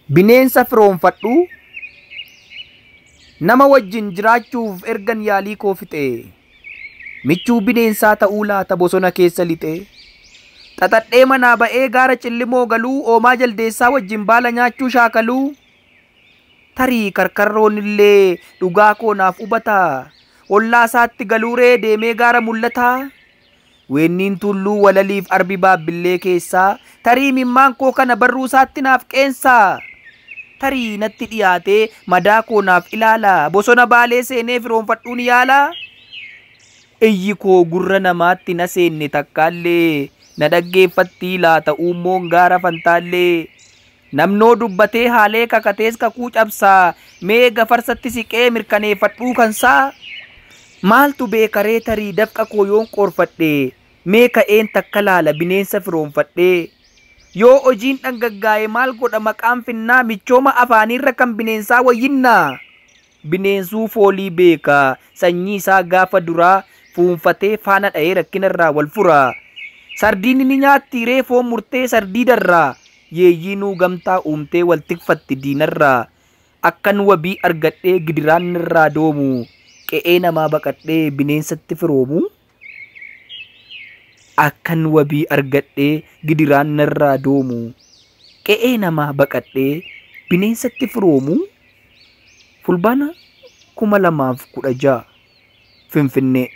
Bineensa firoonfadhu nama wajjin jiraachuuf ergan yaalii koo fixe. Michuu bineensaa ta'uu laata bosona keessa lixe. Xaxadhee manaa ba'ee gaara cillimoo galuu oomaa jaldeessaa wajjin baala nyaachuu shaakaluu. Tarii karkarroon illee dhugaa koo naaf hubataa. Ollaa isaatti galuuree deemee gaara mul'ataa. Weenniin tulluu walaliif arbi baabbillee keessaa. Tarii mimmaan koo kana barruu isaatti naaf qeensaa. Tarii natti dhiyaatee madaa koo naaf ilaala. Bosona baalee seenee firoonfadhuun yaala. Iyyi koo gurra namaatti na seenne takkaallee. Na dhaggeeffatti laata uummoon gaara fantaallee. Namnoo dubbatee haalee kakatees kakuu cabsaa. Mee gafarsatti siqee mirkaneeffadhuu kansaa. Maaltu beekaree tarii dafqa koo yoon qoorfadhe. Mee ka'een takka laala bineensa firoonfadhe. Yoo hojiin dhangaggaa'e maal godha maqaan finnaa michooma afaanirra kan bineensaa wayyinnaa. Bineensuu foolii beeka sanyii isaa gaafa duraa fuunfatee faana dha'ee rakkinarraa wal fura. Sardiin ni nyaatti reefoon murtee sardiidarraa. Yeeyyiinuu gamtaa uumtee wal tikfatti diinarraa. Akkan wabii argadhee gidiraan irraa doomu. Qe'ee namaa baqadhee bineensatti firoomu. Akkan wabii argadhee gidiraan irraa doomu. Qe'ee namaa baqadhee bineensatti firoomu. Fulbaana 2016 Finfinnee.